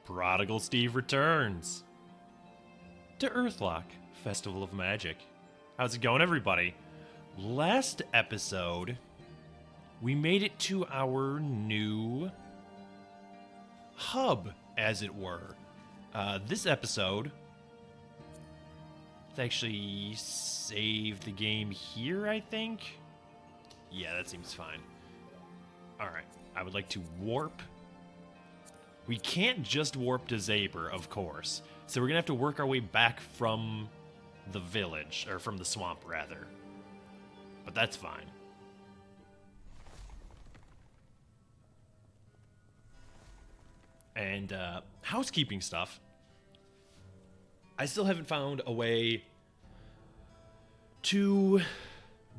Prodigal Steve returns to Earthlock, Festival of Magic. How's it going, everybody? Last episode, we made it to our new hub, as it were. This episode, let's actually save the game here, I think. Yeah, that seems fine. Alright, I would like to warp. We can't just warp to Zaber, of course. So we're going to have to work our way back from the village, or from the swamp, rather. But that's fine. And, housekeeping stuff. I still haven't found a way to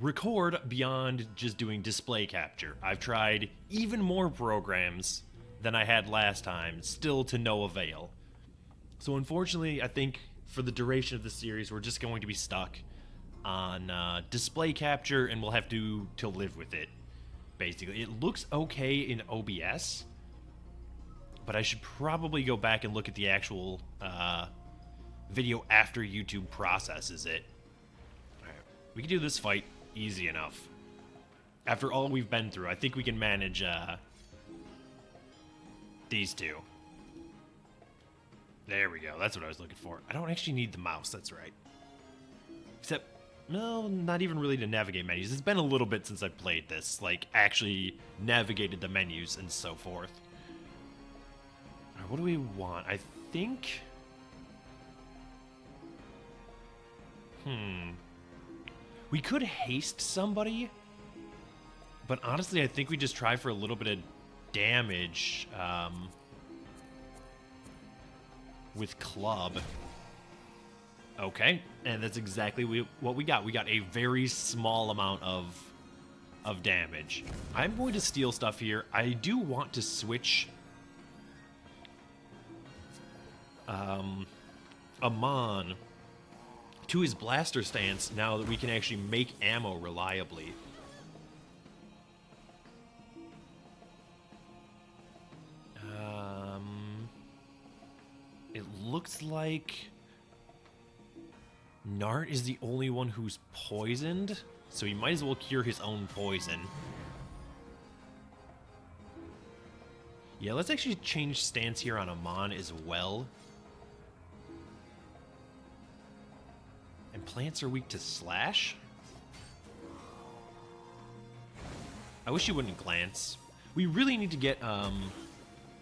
record beyond just doing display capture. I've tried even more programs than I had last time, still to no avail. So unfortunately, I think for the duration of the series, we're just going to be stuck on display capture, and we'll have to live with it, basically. It looks okay in OBS, but I should probably go back and look at the actual video after YouTube processes it. All right, we can do this fight easy enough. After all we've been through, I think we can manage these two. There we go. That's what I was looking for. I don't actually need the mouse. That's right. Except, no, not even really to navigate menus. It's been a little bit since I've played this. Like, actually navigated the menus and so forth. All right, what do we want? I think... We could haste somebody. But honestly, I think we just try for a little bit of damage with club. Okay, and that's exactly what we got. We got a very small amount of damage. I'm going to steal stuff here. I do want to switch Amon to his blaster stance now that we can actually make ammo reliably. It looks like Nart is the only one who's poisoned, so he might as well cure his own poison. Yeah, let's actually change stance here on Amon as well. And plants are weak to slash? I wish you wouldn't glance. We really need to get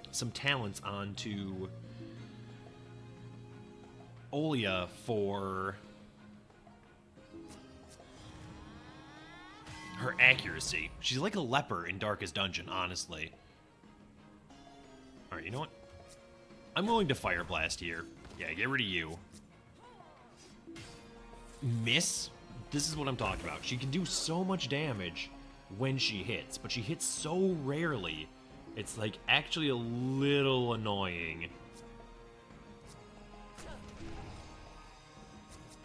some talents onto Olia for her accuracy. She's like a leper in Darkest Dungeon, honestly. Alright, you know what? I'm willing to Fire Blast here. Yeah, get rid of you. Miss? This is what I'm talking about. She can do so much damage when she hits, but she hits so rarely. It's like actually a little annoying.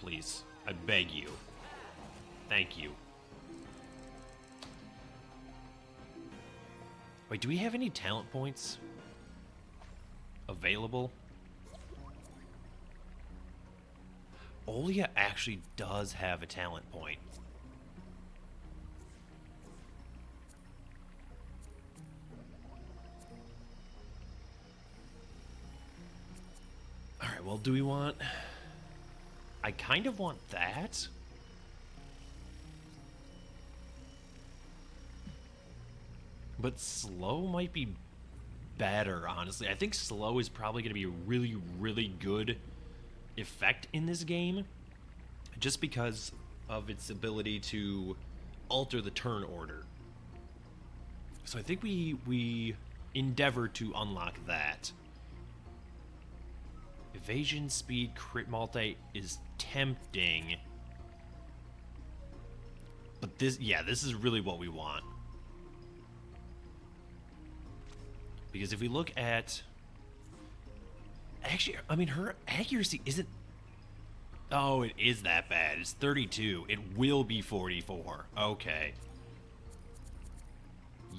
Please, I beg you. Thank you. Wait, do we have any talent points available? Olia actually does have a talent point. Alright, well, do we want... I kind of want that. But slow might be better, honestly. I think slow is probably going to be a really, really good effect in this game. Just because of its ability to alter the turn order. So I think we endeavor to unlock that. Evasion, speed, crit multi is tempting. But this is really what we want. Because if we look at... Actually, I mean, her accuracy isn't... Oh, it is that bad. It's 32. It will be 44. Okay.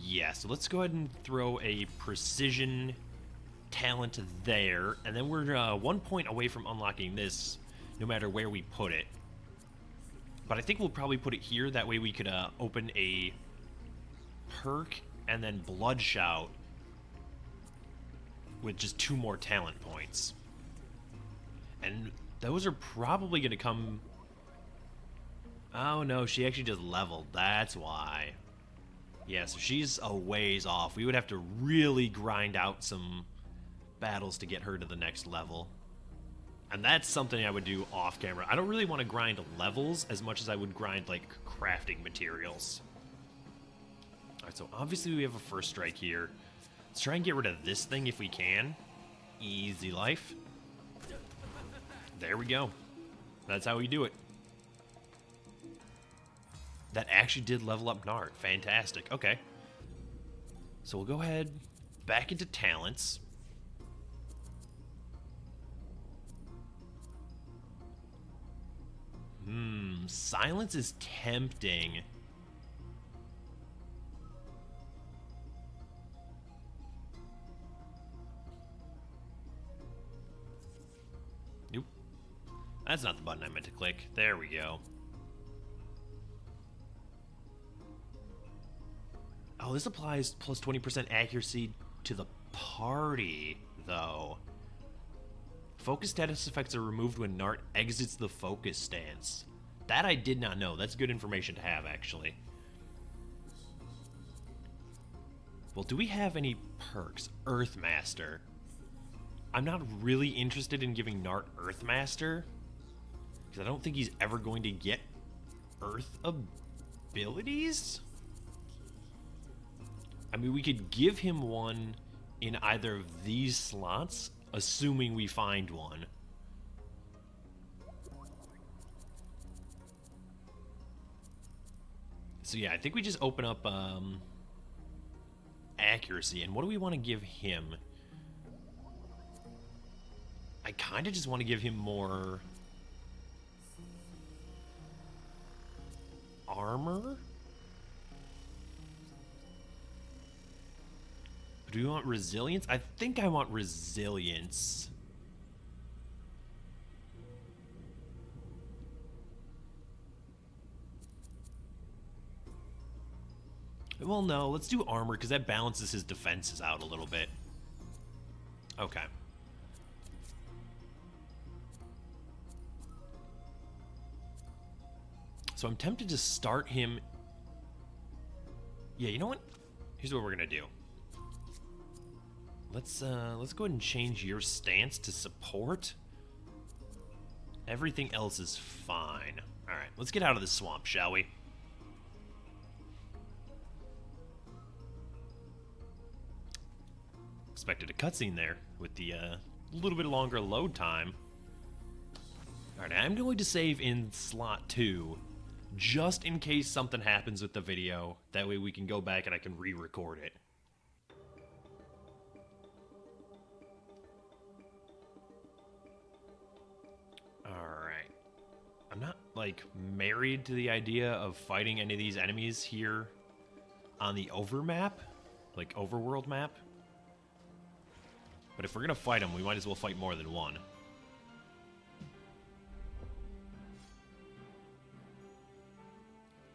Yeah, so let's go ahead and throw a precision talent there, and then we're 1 point away from unlocking this, no matter where we put it. But I think we'll probably put it here. That way we could open a perk and then Blood Shout with just 2 more talent points. And those are probably going to come... Oh no, she actually just leveled. That's why. Yeah, so she's a ways off. We would have to really grind out some battles to get her to the next level. And that's something I would do off camera. I don't really want to grind levels as much as I would grind, like, crafting materials. Alright, so obviously we have a first strike here. Let's try and get rid of this thing if we can. Easy life. There we go. That's how we do it. That actually did level up Nart. Fantastic. Okay. So we'll go ahead back into talents. Silence is tempting. Nope. That's not the button I meant to click. There we go. Oh, this applies plus 20% accuracy to the party, though. Focus status effects are removed when Nart exits the focus stance. That I did not know. That's good information to have, actually. Well, do we have any perks? Earthmaster. I'm not really interested in giving Nart Earthmaster, because I don't think he's ever going to get Earth abilities? I mean, we could give him one in either of these slots, assuming we find one. So yeah, I think we just open up accuracy. And what do we want to give him? I kind of just want to give him more armor. Do we want resilience? I think I want resilience. Well, no, let's do armor, because that balances his defenses out a little bit. Okay. So I'm tempted to start him... Yeah, you know what? Here's what we're gonna do. Let's go ahead and change your stance to support. Everything else is fine. Alright, let's get out of the swamp, shall we? Expected a cutscene there with the little bit longer load time. Alright, I'm going to save in slot 2, just in case something happens with the video. That way we can go back and I can re-record it. Alright. I'm not, like, married to the idea of fighting any of these enemies here on the overmap, like overworld map. But if we're gonna fight them, we might as well fight more than one.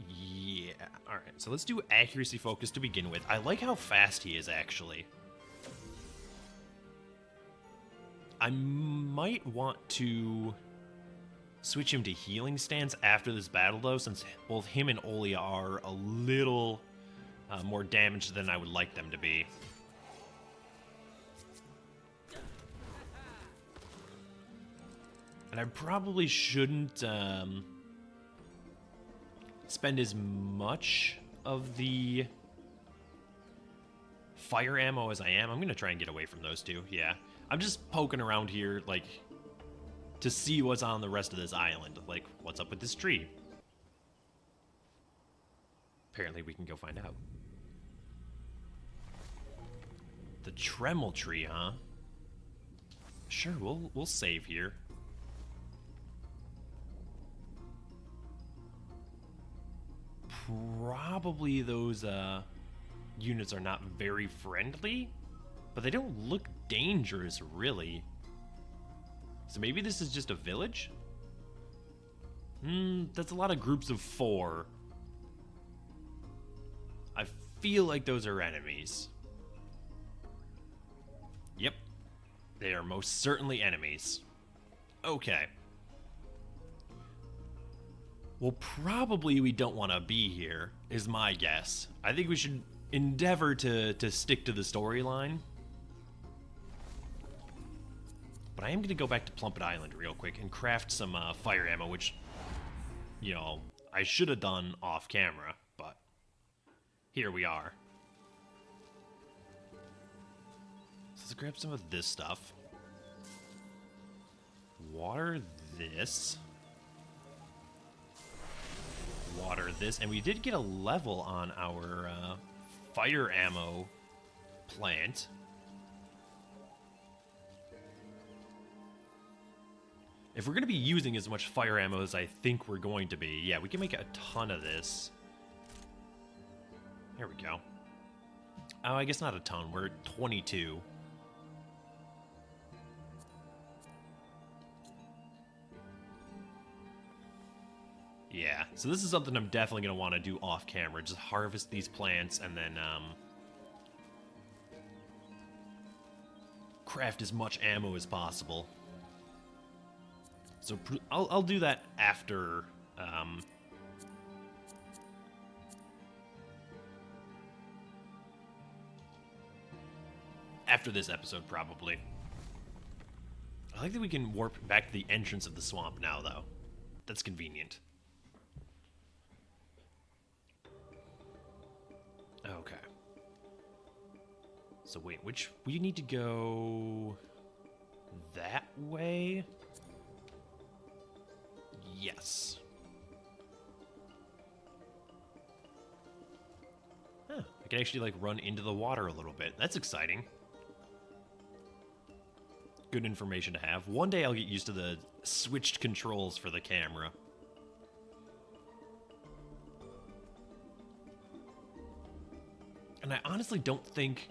Yeah, alright, so let's do accuracy focus to begin with. I like how fast he is, actually. I might want to switch him to healing stance after this battle, though, since both him and Olia are a little more damaged than I would like them to be. And I probably shouldn't spend as much of the fire ammo as I am. I'm going to try and get away from those two, yeah. I'm just poking around here, like, to see what's on the rest of this island. Like, what's up with this tree? Apparently we can go find out. The Tremel tree, huh? Sure, we'll save here. Probably those units are not very friendly, but they don't look dangerous, really. So maybe this is just a village? That's a lot of groups of 4. I feel like those are enemies. Yep. They are most certainly enemies. Okay. Well, probably we don't want to be here, is my guess. I think we should endeavor to stick to the storyline. But I am going to go back to Plumpet Island real quick and craft some fire ammo, which, you know, I should have done off camera, but here we are. So let's grab some of this stuff. Water this. Water this. And we did get a level on our fire ammo plant. If we're going to be using as much fire ammo as I think we're going to be, yeah, we can make a ton of this. There we go. Oh, I guess not a ton. We're at 22. Yeah, so this is something I'm definitely going to want to do off camera. Just harvest these plants and then craft as much ammo as possible. So I'll do that after after this episode, probably. I like that we can warp back to the entrance of the swamp now, though. That's convenient. Okay. So wait, we need to go that way? Yes. Huh, I can actually, like, run into the water a little bit. That's exciting. Good information to have. One day I'll get used to the switched controls for the camera. And I honestly don't think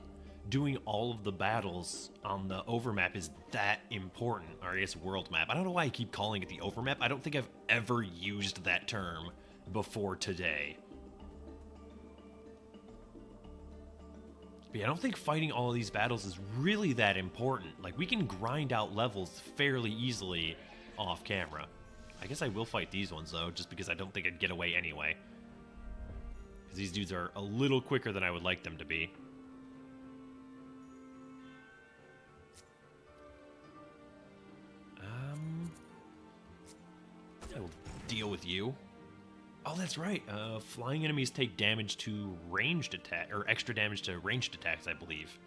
doing all of the battles on the overmap is that important, or I guess world map. I don't know why I keep calling it the overmap. I don't think I've ever used that term before today. But yeah, I don't think fighting all of these battles is really that important. Like, we can grind out levels fairly easily off camera. I guess I will fight these ones, though, just because I don't think I'd get away anyway. Because these dudes are a little quicker than I would like them to be. I'll deal with you. Oh, that's right. Flying enemies take damage to ranged attack, or extra damage to ranged attacks, I believe.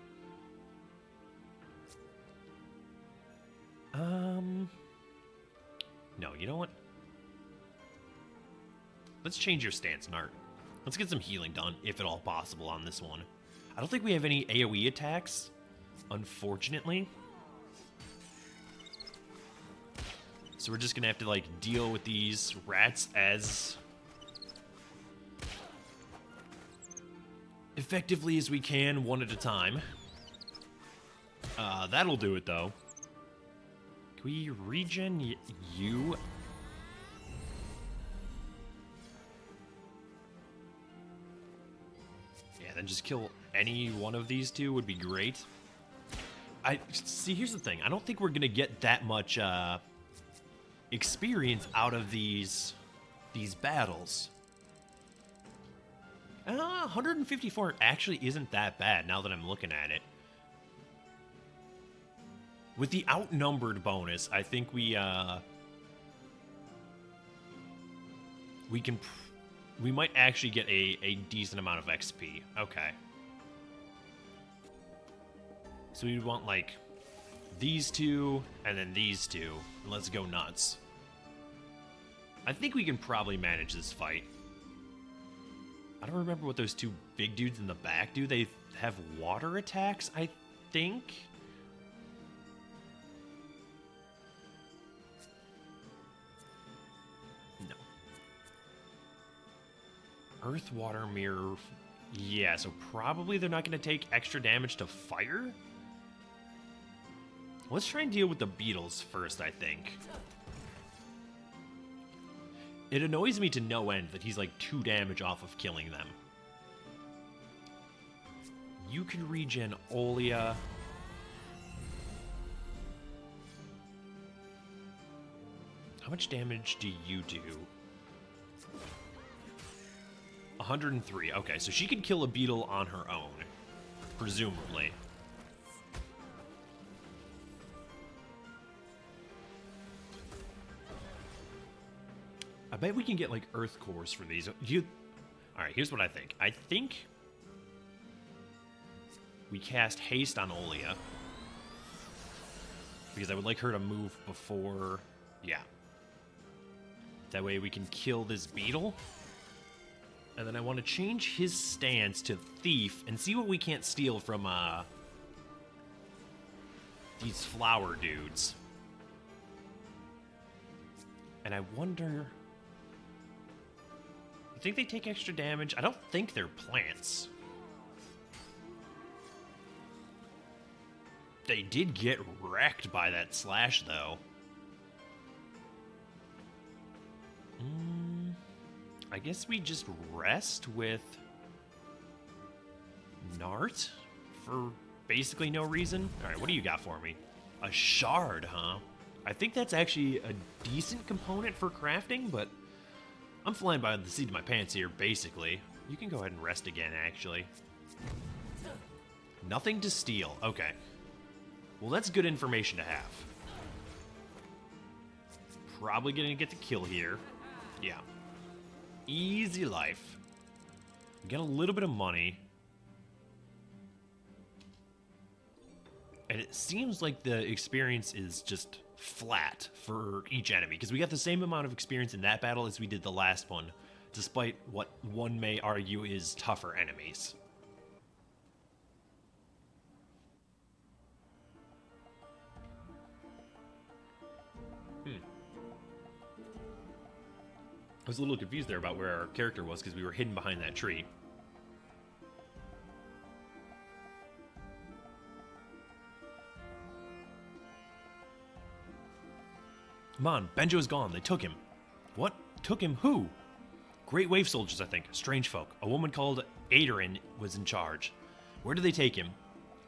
No, you know what? Let's change your stance, Nart. Let's get some healing done, if at all possible, on this one. I don't think we have any AoE attacks, unfortunately. So we're just gonna have to, like, deal with these rats as effectively as we can, one at a time. That'll do it, though. Can we regen you? Yeah, then just kill any one of these two would be great. See, here's the thing. I don't think we're gonna get that much, experience out of these battles. 154 actually isn't that bad now that I'm looking at it. With the outnumbered bonus, I think we might actually get a decent amount of XP. Okay. So we want, like, these two, and then these two, and let's go nuts. I think we can probably manage this fight. I don't remember what those two big dudes in the back do. They have water attacks, I think? No. Earth, water, mirror. Yeah, so probably they're not going to take extra damage to fire? Let's try and deal with the beetles first, I think. It annoys me to no end that he's like 2 damage off of killing them. You can regen Olia. How much damage do you do? 103. Okay, so she can kill a beetle on her own, presumably. I bet we can get, like, earth cores for these. Alright, here's what I think. I think we cast haste on Olia, because I would like her to move before... Yeah. That way we can kill this beetle. And then I want to change his stance to thief and see what we can't steal from, these flower dudes. And I wonder... You think they take extra damage? I don't think they're plants. They did get wrecked by that slash, though. I guess we just rest with Nart for basically no reason. Alright, what do you got for me? A shard, huh? I think that's actually a decent component for crafting, but I'm flying by the seat of my pants here, basically. You can go ahead and rest again, actually. Nothing to steal. Okay. Well, that's good information to have. Probably gonna get the kill here. Yeah. Easy life. Get a little bit of money. And it seems like the experience is just flat for each enemy, because we got the same amount of experience in that battle as we did the last one, despite what one may argue is tougher enemies. I was a little confused there about where our character was because we were hidden behind that tree. Amon, Benjo's gone. They took him. What? Took him? Who? Great Wave soldiers, I think. Strange folk. A woman called Aderin was in charge. Where did they take him?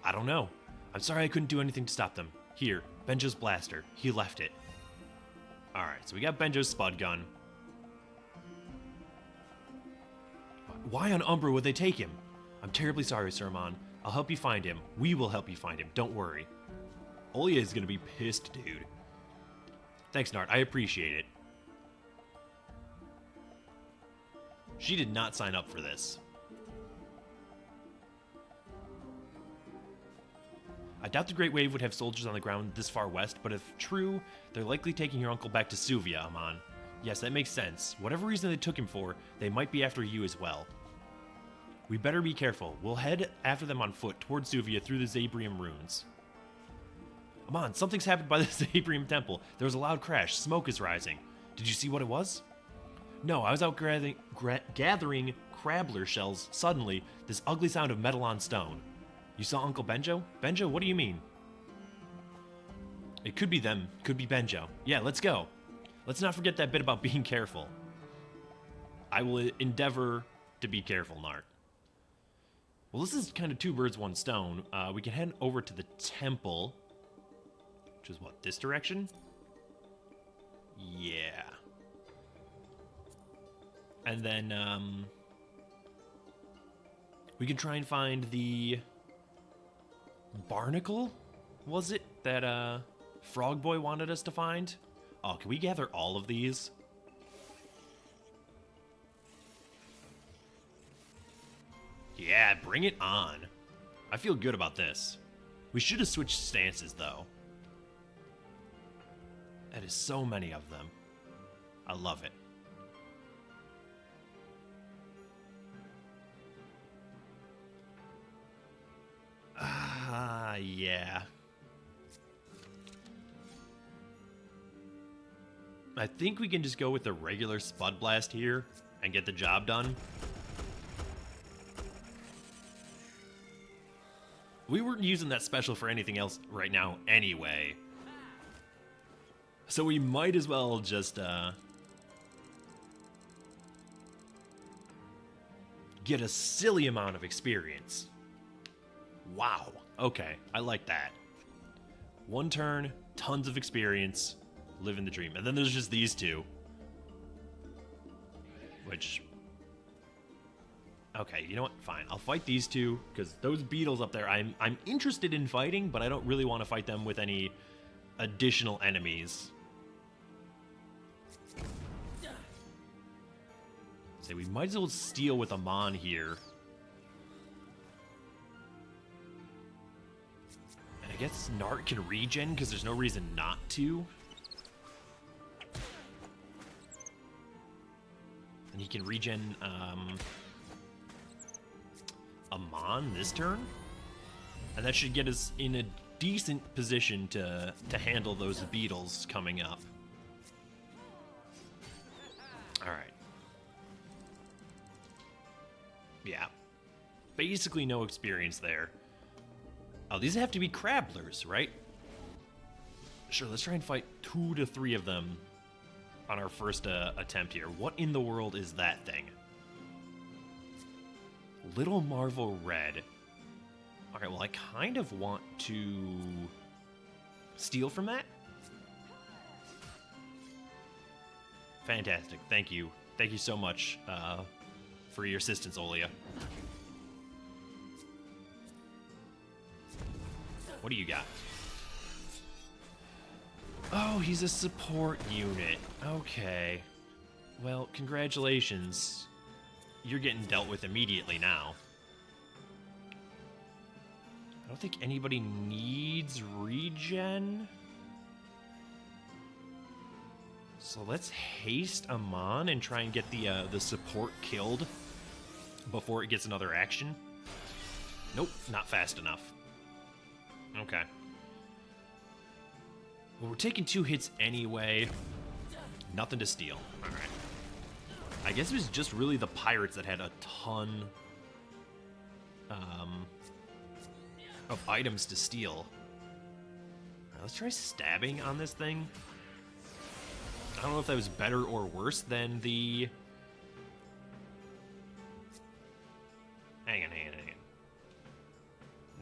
I don't know. I'm sorry I couldn't do anything to stop them. Here, Benjo's blaster. He left it. Alright, so we got Benjo's spud gun. Why on Umbra would they take him? I'm terribly sorry, Sir Amon. I'll help you find him. We will help you find him. Don't worry. Olia is gonna be pissed, dude. Thanks, Nart. I appreciate it. She did not sign up for this. I doubt the Great Wave would have soldiers on the ground this far west, but if true, they're likely taking your uncle back to Suvia, Amon. Yes, that makes sense. Whatever reason they took him for, they might be after you as well. We better be careful. We'll head after them on foot towards Suvia through the Zabrium ruins. Amon, something's happened by the Zabrium temple. There was a loud crash. Smoke is rising. Did you see what it was? No, I was out gathering crabbler shells. Suddenly, this ugly sound of metal on stone. You saw Uncle Benjo? Benjo, what do you mean? It could be them. Could be Benjo. Yeah, let's go. Let's not forget that bit about being careful. I will endeavor to be careful, Nart. Well, this is kind of 2 birds, 1 stone. We can head over to the temple. Which is what, this direction? Yeah. And then, we can try and find the barnacle, was it? That, Frog Boy wanted us to find? Oh, can we gather all of these? Yeah, bring it on. I feel good about this. We should have switched stances, though. That is so many of them. I love it. Ah, yeah. I think we can just go with the regular Spud Blast here and get the job done. We weren't using that special for anything else right now anyway. So we might as well just, get a silly amount of experience. Wow. Okay, I like that. One turn, tons of experience, living the dream. And then there's just these two. Which... Okay, you know what? Fine. I'll fight these two, because those beetles up there, I'm interested in fighting, but I don't really want to fight them with any additional enemies. So we might as well steal with Amon here. And I guess Nart can regen, because there's no reason not to. And he can regen, Amon this turn, and that should get us in a decent position to handle those beetles coming up. All right. Yeah. Basically no experience there. Oh, these have to be crabblers, right? Sure, let's try and fight 2 to 3 of them on our first attempt here. What in the world is that thing? Little Marvel Red. Alright, well, I kind of want to steal from that. Fantastic. Thank you. Thank you so much for your assistance, Olia. What do you got? Oh, he's a support unit. Okay. Well, congratulations. You're getting dealt with immediately now. I don't think anybody needs regen. So let's haste Amon and try and get the support killed before it gets another action. Nope, not fast enough. Okay. Well, we're taking 2 hits anyway. Nothing to steal. All right. I guess it was just really the pirates that had a ton of items to steal. All right, let's try stabbing on this thing. I don't know if that was better or worse than the... Hang on.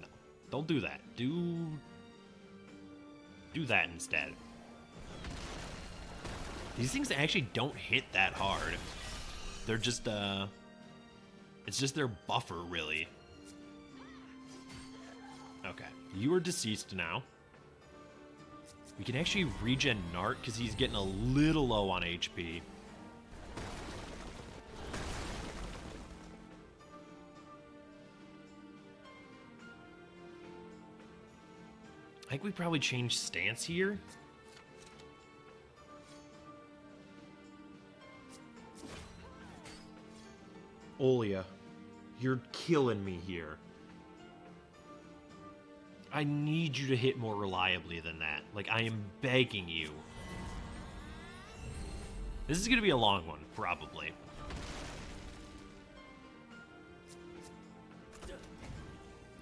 No, don't do that. Do that instead. These things actually don't hit that hard. They're just, it's just their buffer, really. Okay, you are deceased now. We can actually regen Nart, because he's getting a little low on HP. I think we probably changed stance here. Olia, you're killing me here. I need you to hit more reliably than that. Like, I am begging you. This is going to be a long one, probably.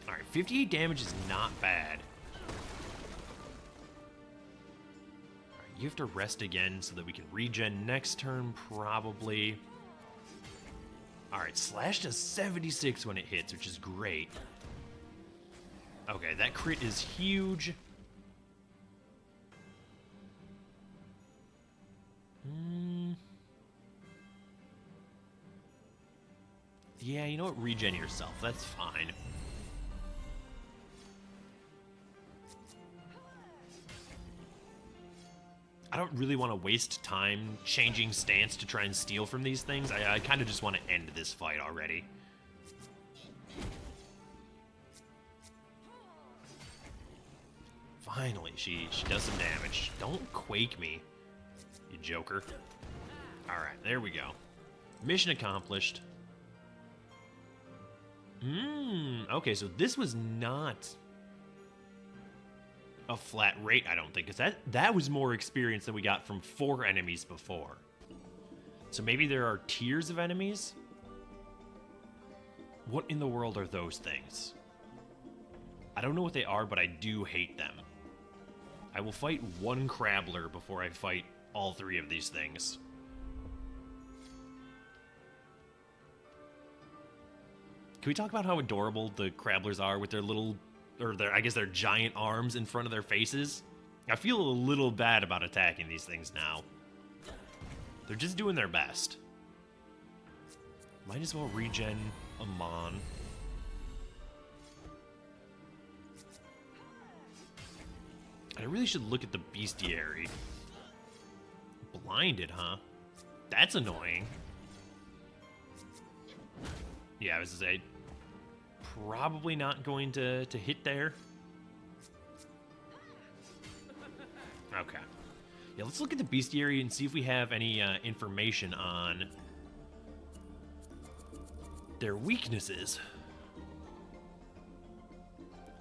Alright, 58 damage is not bad. Alright, you have to rest again so that we can regen next turn, probably. Alright, slash does 76 when it hits, which is great. Okay, that crit is huge. Yeah, you know what? Regen yourself. That's fine. I don't really want to waste time changing stance to try and steal from these things. I kind of just want to end this fight already. Finally, she does some damage. Don't quake me, you joker. Alright, there we go. Mission accomplished. Okay, so this was not a flat rate, I don't think, because that was more experience than we got from 4 enemies before. So maybe there are tiers of enemies? What in the world are those things? I don't know what they are, but I do hate them. I will fight one Crabbler before I fight all three of these things. Can we talk about how adorable the Crabblers are with their little, or their, I guess their giant arms in front of their faces? I feel a little bad about attacking these things now. They're just doing their best. Might as well regen Amon. I really should look at the bestiary. Blinded, huh? That's annoying. Yeah, I was gonna say, probably not going to hit there. Okay. Yeah, let's look at the bestiary and see if we have any information on their weaknesses.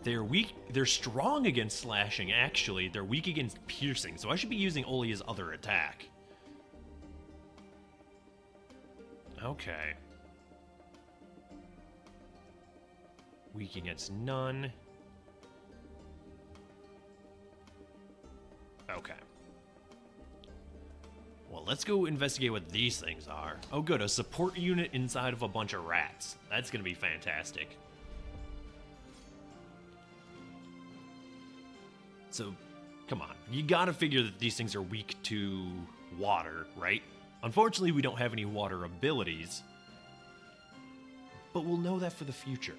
They're strong against slashing, actually. They're weak against piercing, so I should be using Olia's other attack. Okay. Weak against none. Okay. Well, let's go investigate what these things are. Oh good, a support unit inside of a bunch of rats. That's gonna be fantastic. So, come on. You gotta figure that these things are weak to water, right? Unfortunately, we don't have any water abilities. But we'll know that for the future.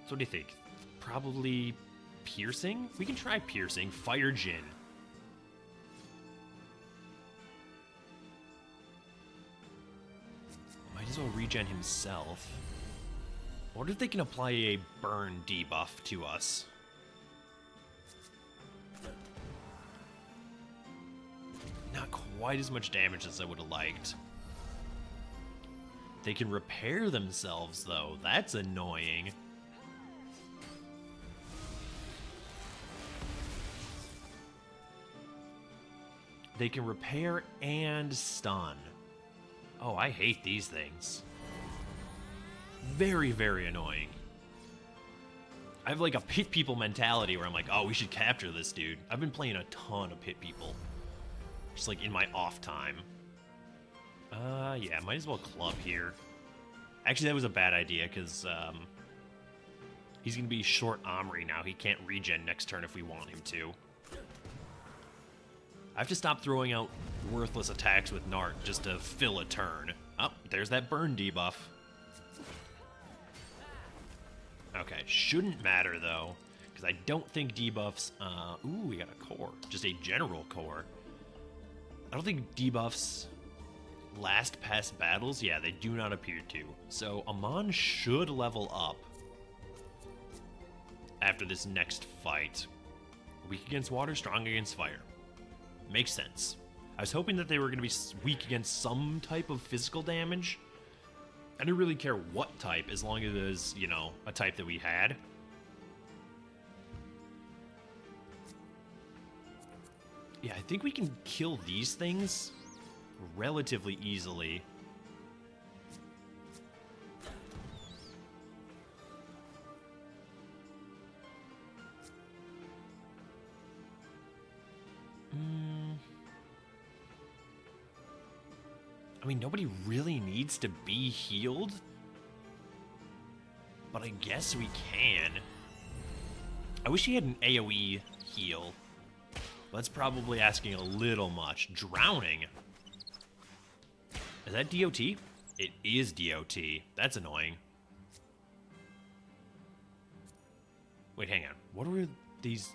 So what do you think? Probably piercing? We can try piercing. Fire Jin. Might as well regen himself. I wonder if they can apply a burn debuff to us. Not quite as much damage as I would have liked. They can repair themselves, though. That's annoying. They can repair and stun. Oh, I hate these things. Very, very annoying. I have like a pit people mentality where I'm like, oh, we should capture this dude. I've been playing a ton of pit people. Just like in my off time. Yeah, might as well club here. Actually, that was a bad idea because he's going to be short Omri now. He can't regen next turn if we want him to. I have to stop throwing out worthless attacks with Nart just to fill a turn. Oh, there's that burn debuff. Okay, shouldn't matter though, because I don't think debuffs... ooh, we got a core. Just a general core. I don't think debuffs last past battles. Yeah, they do not appear to. So Amon should level up after this next fight. Weak against water, strong against fire. Makes sense. I was hoping that they were going to be weak against some type of physical damage. I didn't really care what type, as long as it was, you know, a type that we had. Yeah, I think we can kill these things relatively easily. I mean, nobody really needs to be healed, but I guess we can. I wish he had an AoE heal. That's probably asking a little much. Drowning. Is that DOT? It is DOT. That's annoying. Wait, hang on. What were these?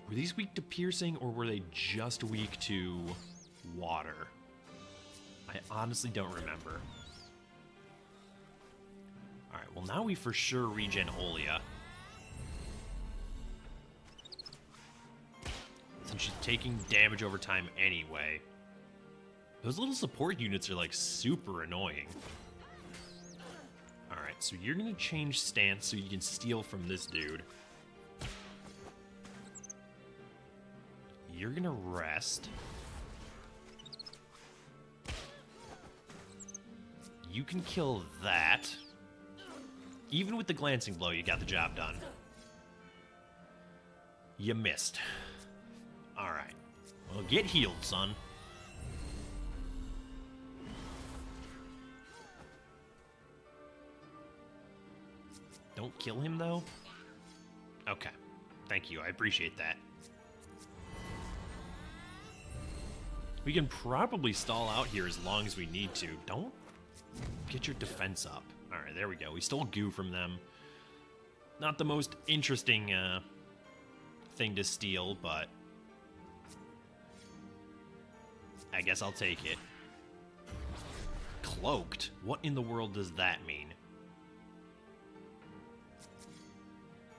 Were these weak to piercing, or were they just weak to water? I honestly don't remember. Alright, well now we for sure regen Olia. Since she's taking damage over time anyway. Those little support units are like super annoying. Alright, so you're gonna change stance so you can steal from this dude. You're gonna rest. You can kill that. Even with the glancing blow, you got the job done. You missed. Alright. Well, get healed, son. Don't kill him, though? Okay. Thank you. I appreciate that. We can probably stall out here as long as we need to. Don't get your defense up. Alright, there we go. We stole goo from them. Not the most interesting thing to steal, but I guess I'll take it. Cloaked? What in the world does that mean?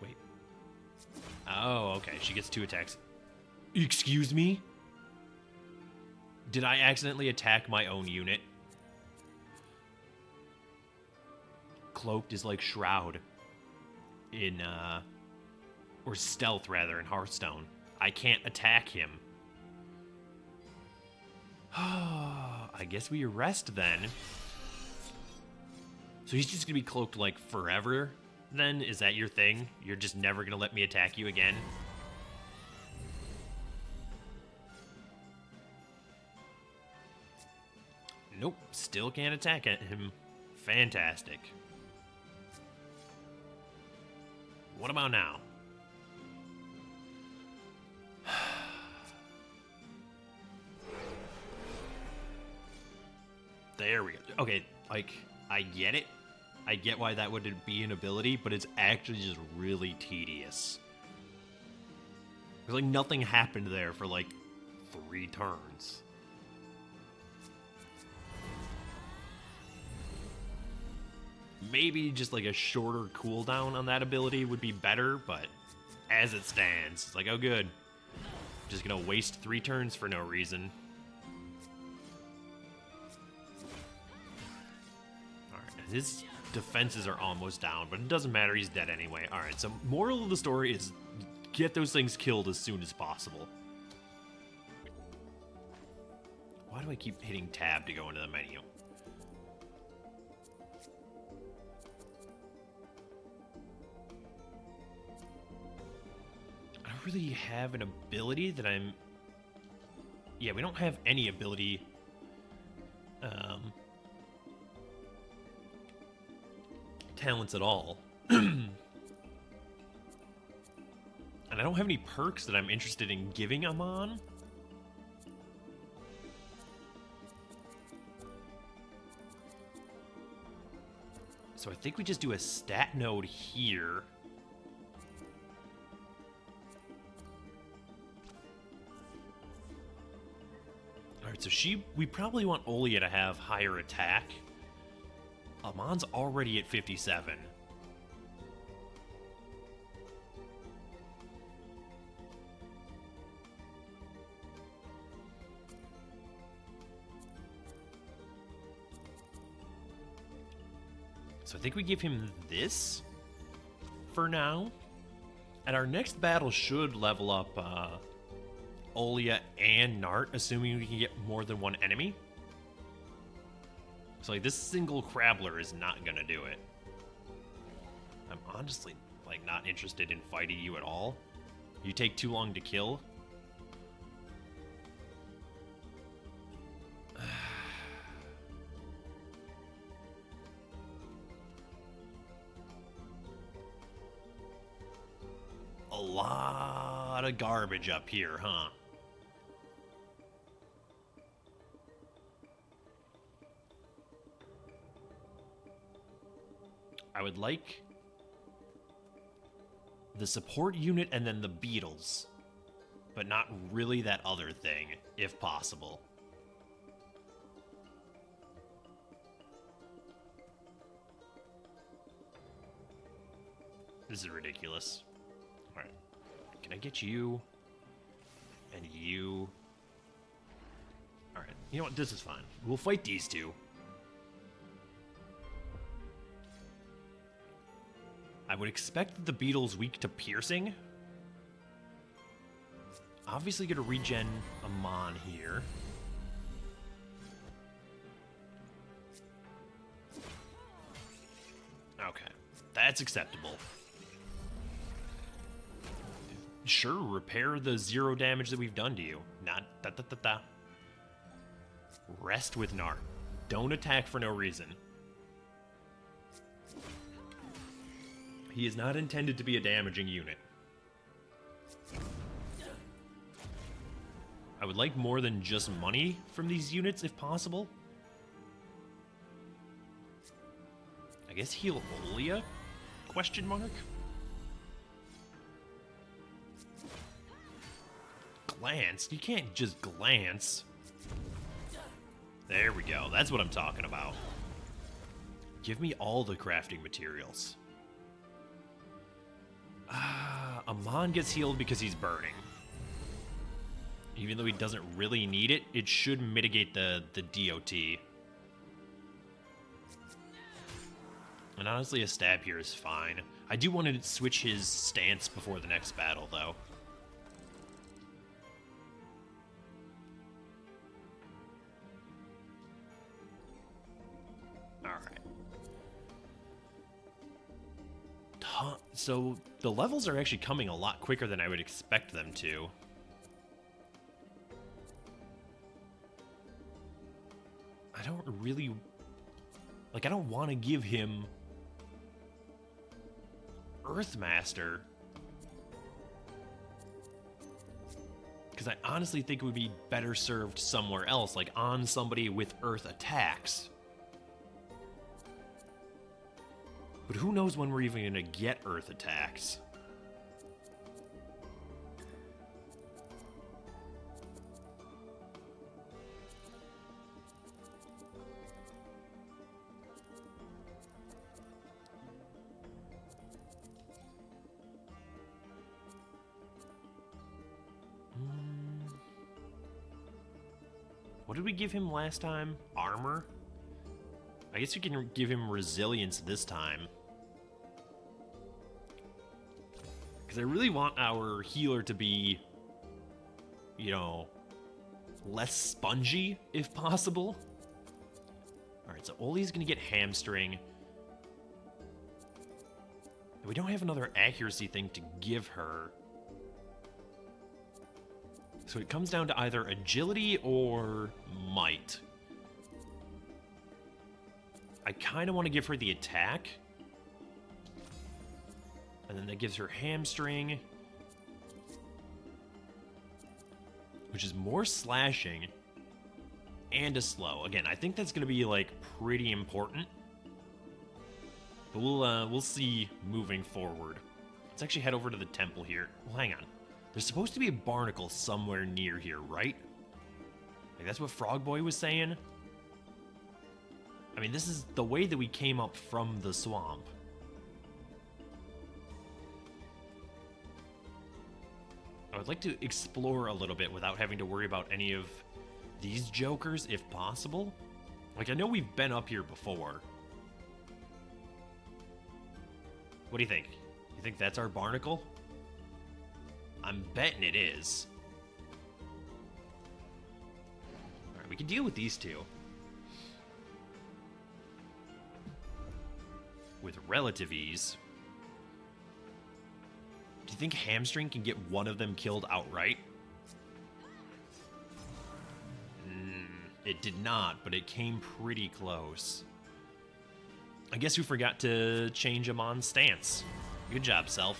Wait. Oh, okay. She gets 2 attacks. Excuse me? Did I accidentally attack my own unit? Cloaked is like Shroud in, or Stealth, rather, in Hearthstone. I can't attack him. I guess we arrest, then. So he's just gonna be cloaked, like, forever, then? Is that your thing? You're just never gonna let me attack you again? Nope, still can't attack him. Fantastic. What about now? There we go. Okay, like, I get it. I get why that would be an ability, but it's actually just really tedious. There's like nothing happened there for like 3 turns. Maybe just like a shorter cooldown on that ability would be better, but as it stands, it's like, oh good. Just gonna waste 3 turns for no reason. Alright, his defenses are almost down, but it doesn't matter, he's dead anyway. Alright, so moral of the story is get those things killed as soon as possible. Why do I keep hitting tab to go into the menu? I don't really have an ability that I'm... Yeah, we don't have any ability... talents at all. And I don't have any perks that I'm interested in giving Amon. So I think we just do a stat node here. Alright, so we probably want Olia to have higher attack. Amon's already at 57. So I think we give him this for now. And our next battle should level up Olia and Nart, assuming we can get more than one enemy. So like this single Crabbler is not gonna do it. I'm honestly like not interested in fighting you at all. You take too long to kill. A lot of garbage up here, huh? I would like the support unit and then the beetles, but not really that other thing, if possible. This is ridiculous. Alright, can I get you and you? Alright, you know what, this is fine. We'll fight these two. I would expect that the beetle's weak to piercing. Obviously gonna regen Amon here. That's acceptable. Sure, repair the 0 damage that we've done to you. Not da-da-da-da. Rest with Nart. Don't attack for no reason. He is not intended to be a damaging unit. I would like more than just money from these units if possible. I guess heal Olia? Question mark? Glance? You can't just glance. There we go. That's what I'm talking about. Give me all the crafting materials. Amon gets healed because he's burning. Even though he doesn't really need it, it should mitigate the DOT. And honestly, a stab here is fine. I do want to switch his stance before the next battle, though. Alright. So, the levels are actually coming a lot quicker than I would expect them to. I don't really... Like, I don't want to give him... Earthmaster. Because I honestly think it would be better served somewhere else, like on somebody with Earth attacks. But who knows when we're even going to get Earth attacks. What did we give him last time? Armor? I guess we can give him resilience this time. Because I really want our healer to be, you know, less spongy, if possible. Alright, so Oli's gonna get hamstring. And we don't have another accuracy thing to give her. So it comes down to either agility or might. I kind of want to give her the attack. And then that gives her hamstring. Which is more slashing. And a slow. Again, I think that's going to be, like, pretty important. But we'll see moving forward. Let's actually head over to the temple here. Well, hang on. There's supposed to be a barnacle somewhere near here, right? Like, that's what Frog Boy was saying? I mean, this is the way that we came up from the swamp. I would like to explore a little bit without having to worry about any of these jokers, if possible. Like, I know we've been up here before. What do you think? You think that's our barnacle? I'm betting it is. Alright, we can deal with these two. With relative ease. Do you think Hamstring can get one of them killed outright? It did not, but it came pretty close. I guess we forgot to change Amon's stance. Good job, Self.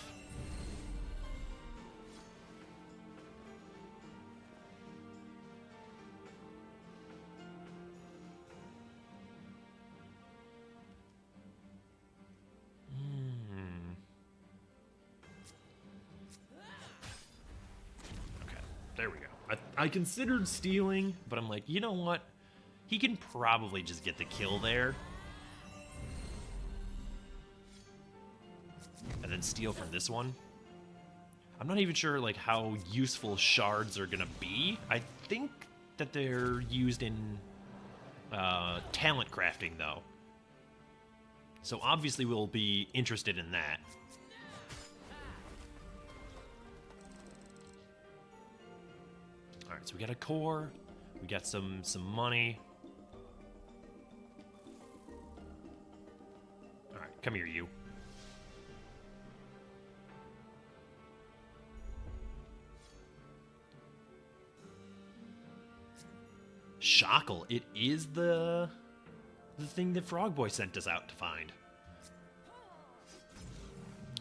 There we go. I considered stealing, but I'm like, you know what? He can probably just get the kill there. And then steal from this one. I'm not even sure, like, how useful shards are gonna be. I think that they're used in talent crafting, though. So obviously we'll be interested in that. Alright, so we got a core, we got some money. Alright, come here, you. Shockle. It is the thing that Frog Boy sent us out to find.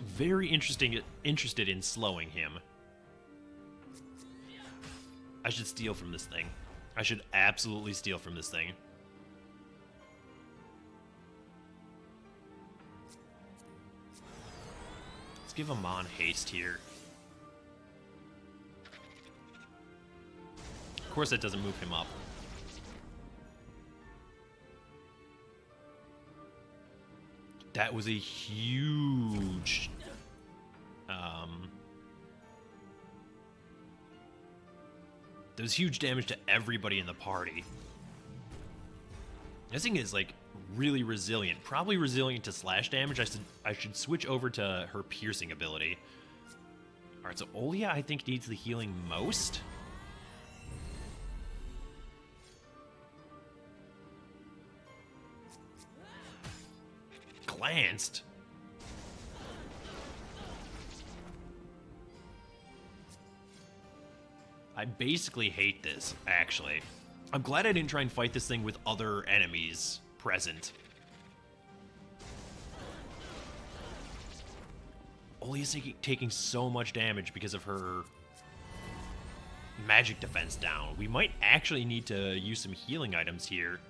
Very interested in slowing him. I should steal from this thing. I should absolutely steal from this thing. Let's give Amon haste here. Of course that doesn't move him up. That was a huge... There was huge damage to everybody in the party. This thing is, like, really resilient. Probably resilient to slash damage. I should switch over to her piercing ability. Alright, so Olia, I think, needs the healing most. Glanced? I basically hate this, actually. I'm glad I didn't try and fight this thing with other enemies present. Olia's taking so much damage because of her magic defense down. We might actually need to use some healing items here.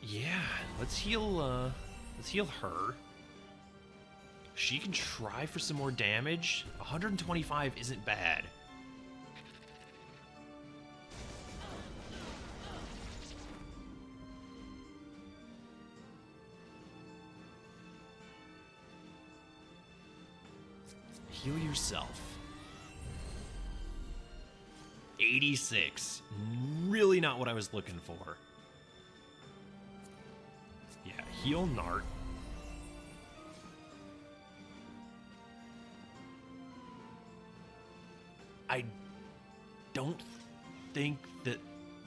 Yeah, let's heal her. She can try for some more damage. 125 isn't bad. Heal yourself. 86. Really not what I was looking for. Yeah, heal Nart. I don't think that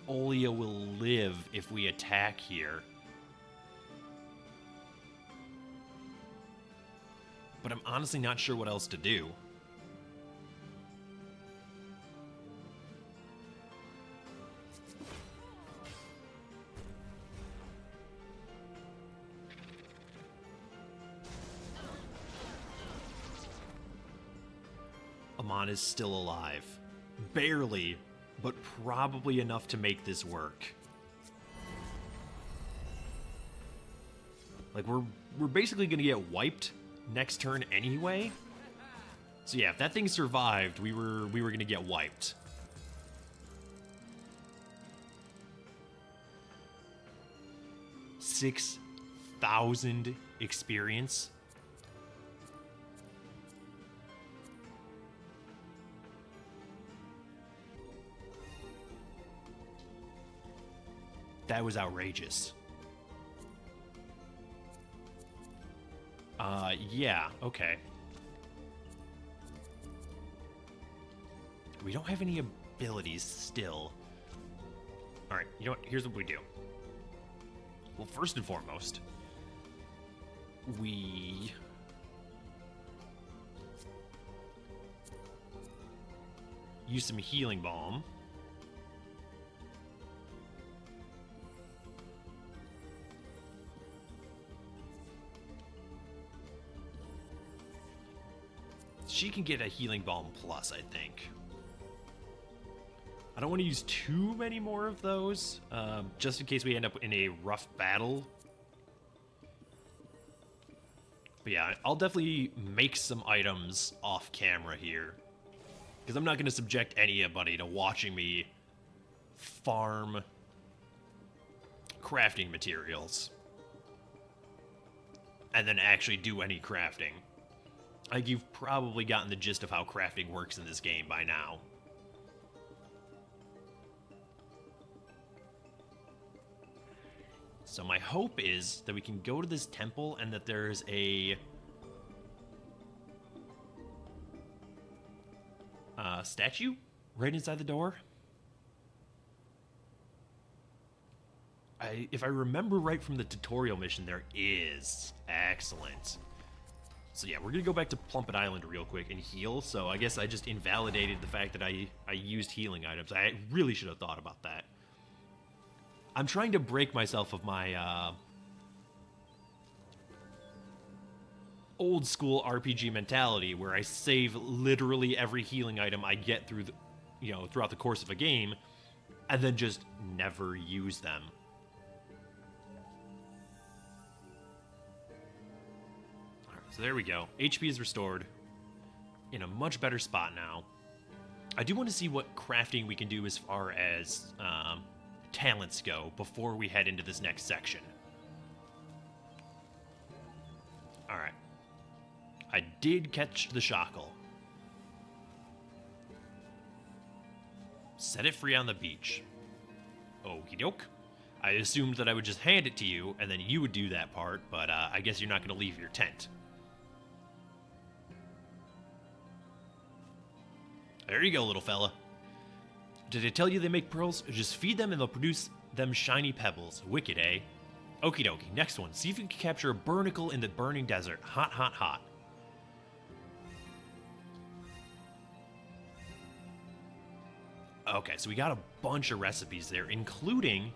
Olia will live if we attack here. But I'm honestly not sure what else to do. Amon is still alive. Barely, but probably enough to make this work. Like, we're basically gonna get wiped next turn anyway. So yeah, if that thing survived, we were gonna get wiped. $6,000 experience. That was outrageous. Yeah, okay. We don't have any abilities still. Alright, you know what? Here's what we do. Well, first and foremost, we... use some healing balm. She can get a healing balm plus, I think. I don't want to use too many more of those, just in case we end up in a rough battle. But yeah, I'll definitely make some items off camera here, because I'm not going to subject anybody to watching me farm crafting materials and then actually do any crafting. Like, you've probably gotten the gist of how crafting works in this game by now. So my hope is that we can go to this temple and that there's a... statue right inside the door. If I remember right from the tutorial mission, there is. Excellent. So yeah, we're gonna go back to Plumpet Island real quick and heal. So I guess I just invalidated the fact that I used healing items. I really should have thought about that. I'm trying to break myself of my old school RPG mentality where I save literally every healing item I get through the, throughout the course of a game, and then just never use them. So there we go. HP is restored. In a much better spot now. I do want to see what crafting we can do as far as talents go before we head into this next section. Alright. I did catch the Shockle. Set it free on the beach. Okie doke. I assumed that I would just hand it to you, and then you would do that part, but I guess you're not going to leave your tent. There you go, little fella. Did I tell you they make pearls? Just feed them and they'll produce them shiny pebbles. Wicked, eh? Okie dokie. Next one. See if you can capture a barnacle in the burning desert. Hot, hot, hot. Okay, so we got a bunch of recipes there, including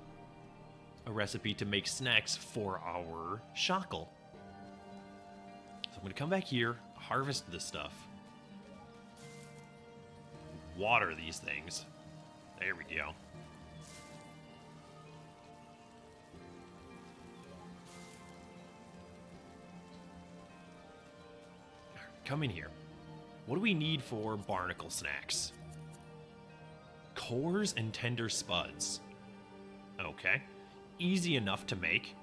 a recipe to make snacks for our Shockle. So I'm going to come back here, harvest this stuff. Water these things. There we go. Come in here. What do we need for barnacle snacks? Cores and tender spuds. Okay. Easy enough to make.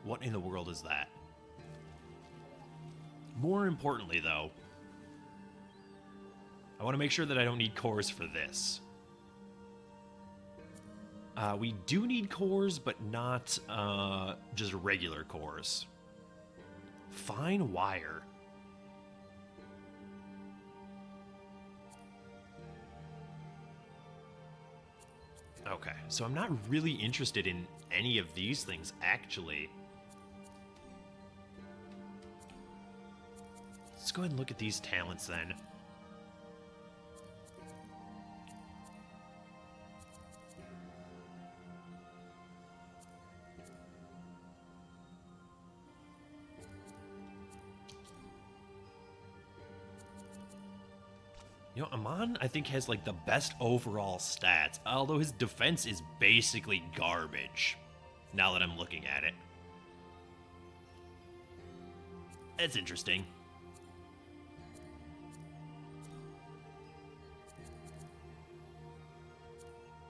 What in the world is that? More importantly, though, I want to make sure that I don't need cores for this. We do need cores, but not just regular cores. Fine wire. Okay, so I'm not really interested in any of these things, actually. Let's go ahead and look at these talents, then. Amon, I think, has, like, the best overall stats, although his defense is basically garbage, now that I'm looking at it. That's interesting.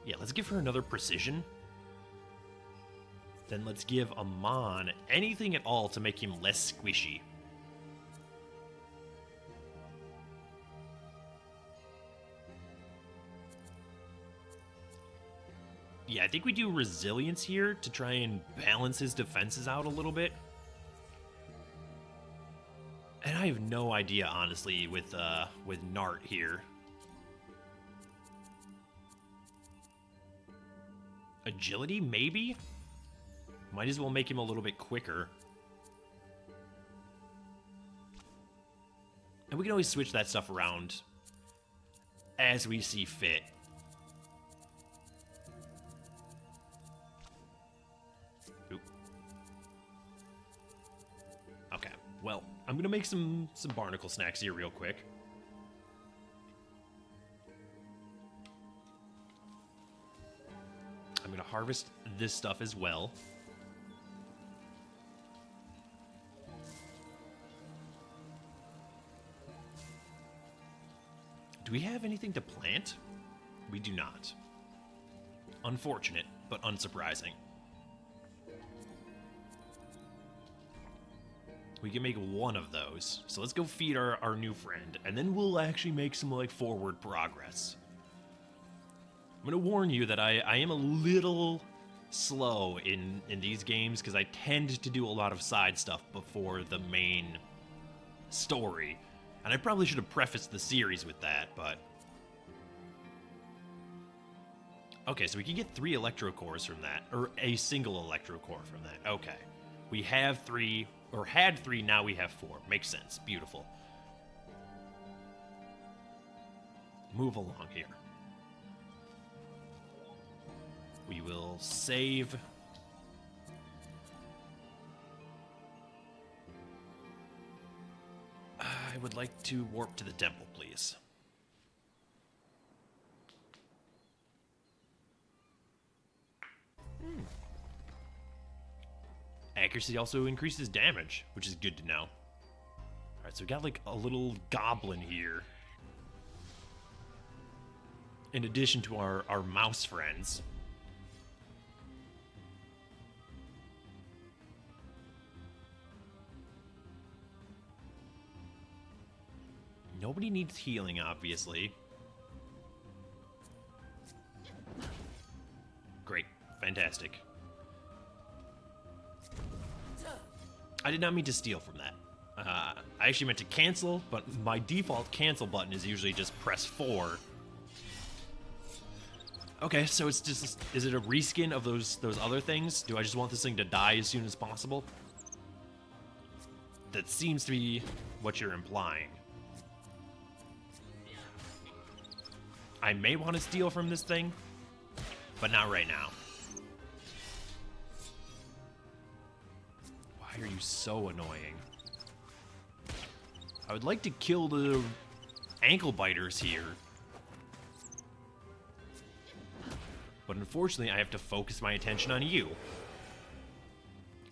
Yeah, let's give her another precision. Then let's give Amon anything at all to make him less squishy. Yeah, I think we do resilience here to try and balance his defenses out a little bit. And I have no idea, honestly, with Nart here. Agility, maybe? Might as well make him a little bit quicker. And we can always switch that stuff around as we see fit. Okay, well, I'm gonna make some barnacle snacks here real quick. I'm gonna harvest this stuff as well. Do we have anything to plant? We do not. Unfortunate, but unsurprising. We can make one of those. So let's go feed our new friend, and then we'll actually make some, like, forward progress. I'm going to warn you that I am a little slow in these games, because I tend to do a lot of side stuff before the main story. And I probably should have prefaced the series with that, but... Okay, so we can get 3 electro cores from that, or a single electro core from that. Okay. We have 3, or had 3, now we have 4. Makes sense. Beautiful. Move along here. We will save. I would like to warp to the temple, please. Accuracy also increases damage, which is good to know. Alright, so we got like a little goblin here. In addition to our mouse friends. Nobody needs healing, obviously. Great. Fantastic. I did not mean to steal from that. I actually meant to cancel, but my default cancel button is usually just press 4. Okay, so it's just... Is it a reskin of those other things? Do I just want this thing to die as soon as possible? That seems to be what you're implying. I may want to steal from this thing, but not right now. Why are you so annoying? I would like to kill the ankle biters here. But unfortunately, I have to focus my attention on you.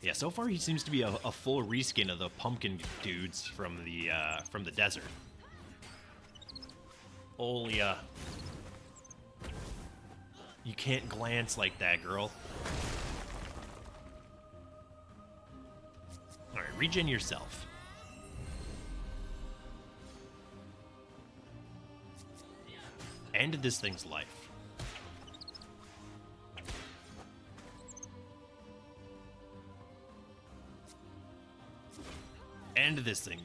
Yeah, so far he seems to be a full reskin of the pumpkin dudes from the desert. Olia. You can't glance like that, girl. Alright, regen yourself. End this thing's life. End this thing.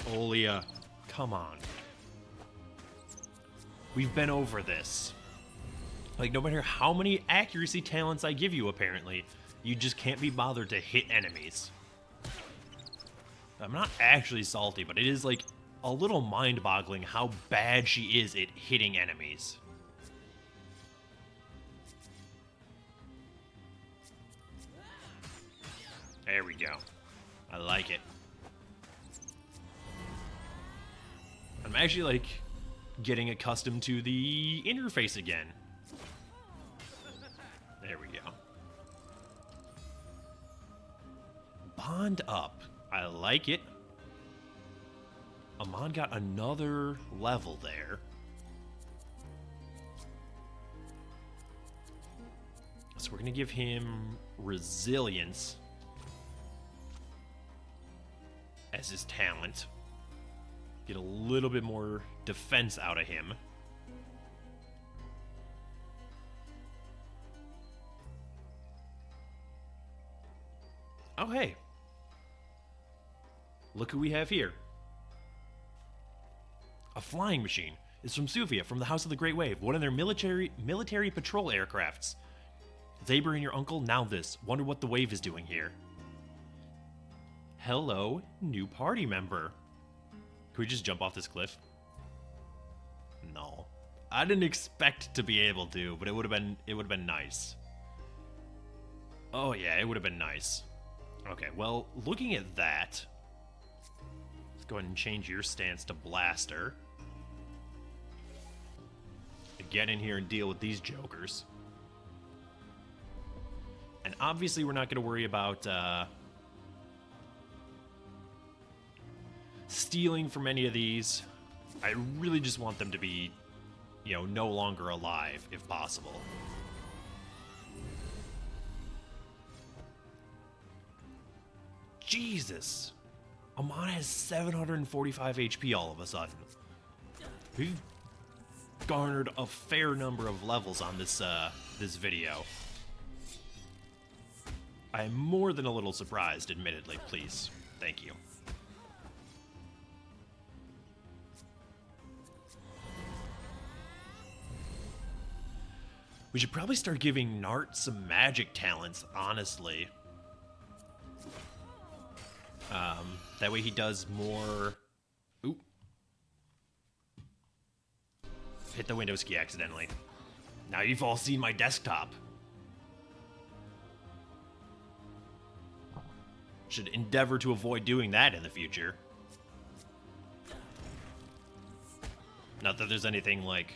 Olia, come on. We've been over this. Like, no matter how many accuracy talents I give you, apparently, you just can't be bothered to hit enemies. I'm not actually salty, but it is, like, a little mind-boggling how bad she is at hitting enemies. There we go. I like it. I'm actually, like, getting accustomed to the interface again. There we go. Bond up. I like it. Amon got another level there. So we're going to give him resilience as his talent. Get a little bit more defense out of him. Oh, hey. Look who we have here. A flying machine. It's from Suvia, from the House of the Great Wave, one of their military patrol aircrafts. Zaber and your uncle, now this. Wonder what the Wave is doing here. Hello, new party member. Can we just jump off this cliff? No. I didn't expect to be able to, but it would have been nice. Oh yeah, it would have been nice. Okay, well, looking at that, let's go ahead and change your stance to Blaster. Get in here and deal with these jokers. And obviously we're not going to worry about stealing from any of these. I really just want them to be, you know, no longer alive, if possible. Jesus. Amon has 745 HP all of a sudden. We've garnered a fair number of levels on this this video. I am more than a little surprised, admittedly. Please. Thank you. We should probably start giving Nart some magic talents, honestly. That way he does more... Ooh. Hit the Windows key accidentally. Now you've all seen my desktop. Should endeavor to avoid doing that in the future. Not that there's anything like,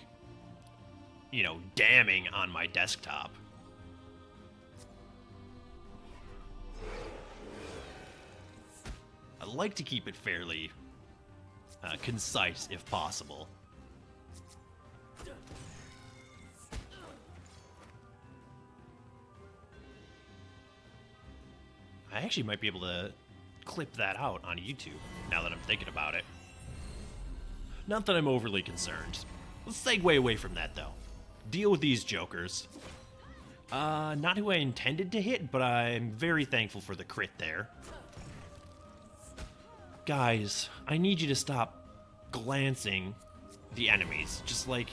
you know, damning on my desktop. I like to keep it fairly concise if possible. I actually might be able to clip that out on YouTube, now that I'm thinking about it. Not that I'm overly concerned. Let's segue away from that, though. Deal with these jokers. Not who I intended to hit, but I'm very thankful for the crit there. Guys, I need you to stop glancing the enemies. Just, like,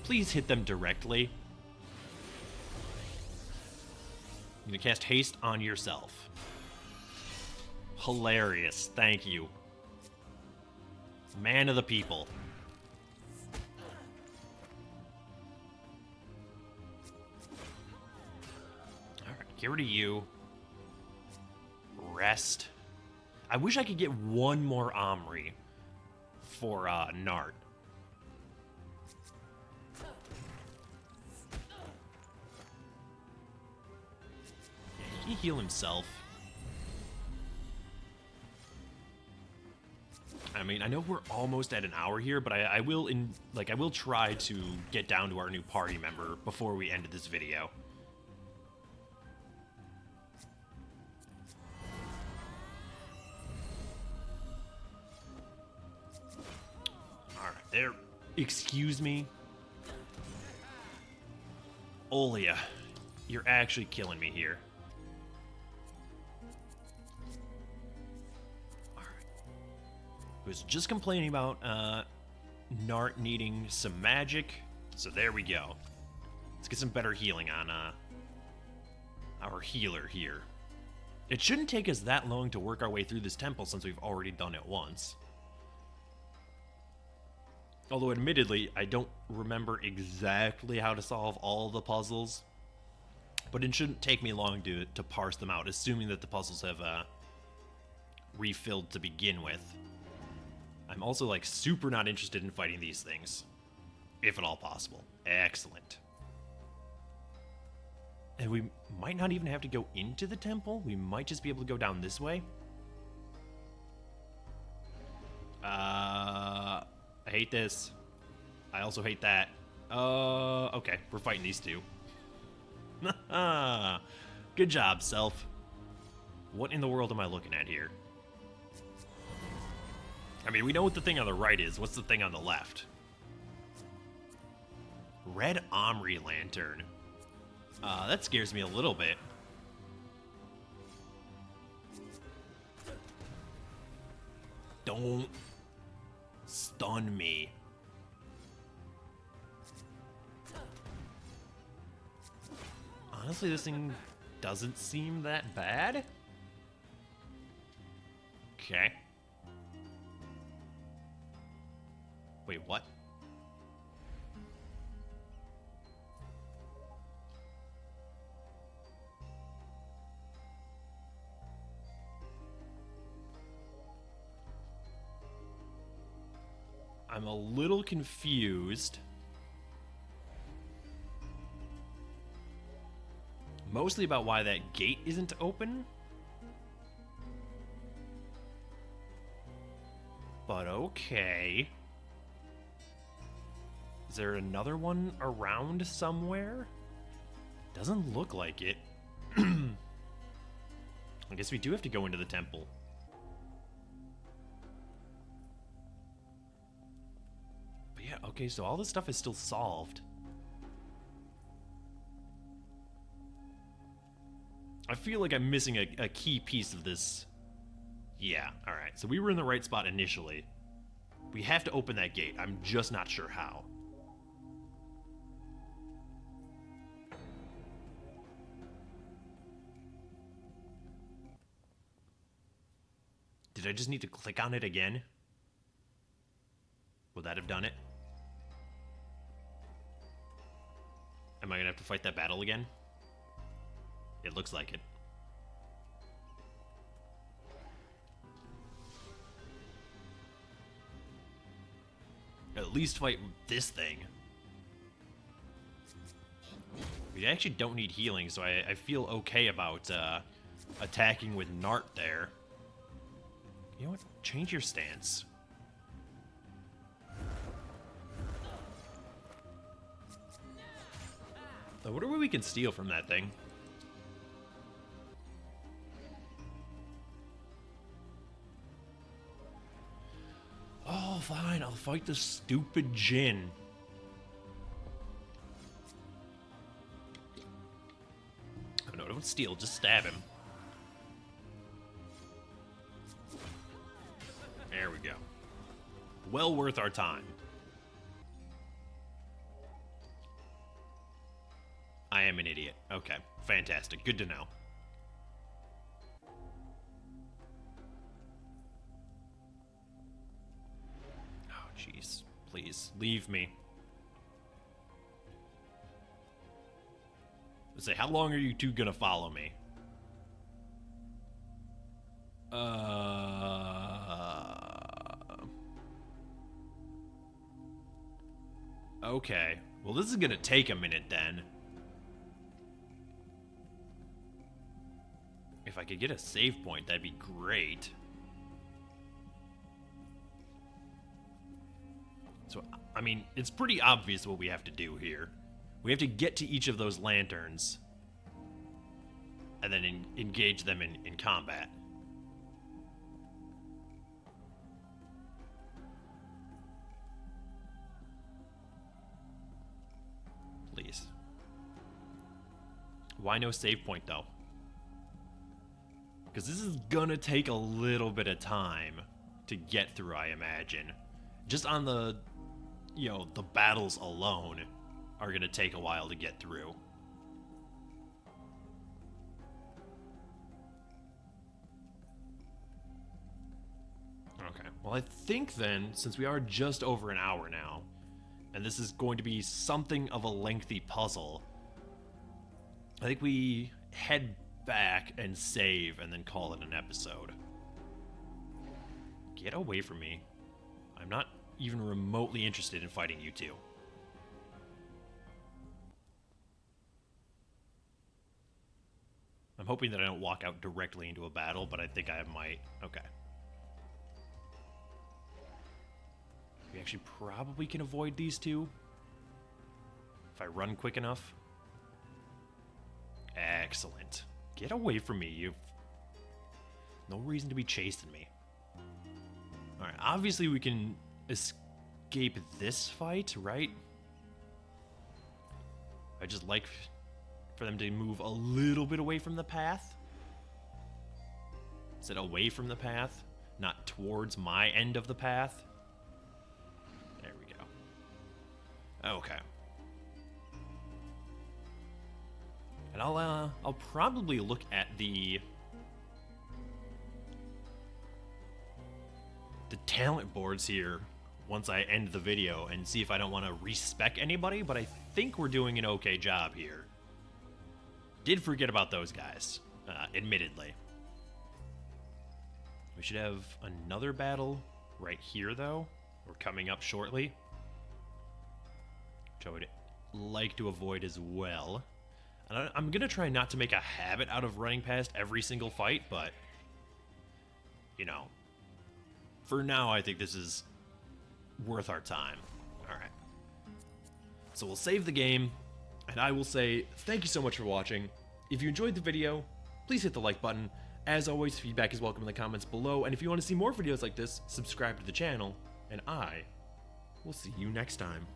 please hit them directly. I'm gonna cast haste on yourself. Hilarious. Thank you. Man of the people. Alright, get rid of you. Rest. I wish I could get one more Omri for Nart. Yeah, he can heal himself. I mean, I know we're almost at an hour here, but I will try to get down to our new party member before we end this video. Alright, there. Excuse me. Olia, you're actually killing me here. Was just complaining about Nart needing some magic, so there we go. Let's get some better healing on our healer here. It shouldn't take us that long to work our way through this temple since we've already done it once. Although admittedly, I don't remember exactly how to solve all the puzzles, but it shouldn't take me long to parse them out, assuming that the puzzles have refilled to begin with. I'm also, like, super not interested in fighting these things. If at all possible. Excellent. And we might not even have to go into the temple. We might just be able to go down this way. I hate this. I also hate that. Okay. We're fighting these two. Good job, self. What in the world am I looking at here? I mean, we know what the thing on the right is. What's the thing on the left? Red Omri Lantern. That scares me a little bit. Don't stun me. Honestly, this thing doesn't seem that bad. Okay. Wait, what? I'm a little confused. Mostly about why that gate isn't open. But okay. Is there another one around somewhere? Doesn't look like it. I guess we do have to go into the temple. But yeah, okay, so all this stuff is still solved. I feel like I'm missing a key piece of this. Yeah, alright. So we were in the right spot initially. We have to open that gate. I'm just not sure how. Did I just need to click on it again? Would that have done it? Am I gonna have to fight that battle again? It looks like it. At least fight this thing. We actually don't need healing, so I feel okay about attacking with Nart there. You know what? Change your stance. I wonder what we can steal from that thing. Oh, fine. I'll fight the stupid Djinn. Oh, no, don't steal. Just stab him. There we go. Well worth our time. I am an idiot. Okay, fantastic. Good to know. Oh, jeez. Please, leave me. Let's say, how long are you two gonna follow me? Okay. Well, this is gonna take a minute then. If I could get a save point, that'd be great. So, I mean, it's pretty obvious what we have to do here. We have to get to each of those lanterns and then engage them in combat. Please. Why no save point, though? Because this is gonna take a little bit of time to get through, I imagine. Just on the, the battles alone are gonna take a while to get through. Okay, well I think then, since we are just over an hour now, and this is going to be something of a lengthy puzzle, I think we head back and save and then call it an episode. Get away from me. I'm not even remotely interested in fighting you two. I'm hoping that I don't walk out directly into a battle, but I think I might. Okay. We actually probably can avoid these two if I run quick enough. Excellent. Get away from me, you've no reason to be chasing me. Alright, obviously we can escape this fight, right? I just like for them to move a little bit away from the path. Is it away from the path? Not towards my end of the path? There we go. Okay. And I'll probably look at the talent boards here once I end the video and see if I don't want to respec anybody, but I think we're doing an okay job here. Did forget about those guys, admittedly. We should have another battle right here, though. We're coming up shortly, which I would like to avoid as well. And I'm going to try not to make a habit out of running past every single fight, but, for now, I think this is worth our time. All right. So we'll save the game, and I will say thank you so much for watching. If you enjoyed the video, please hit the like button. As always, feedback is welcome in the comments below, and if you want to see more videos like this, subscribe to the channel, and I will see you next time.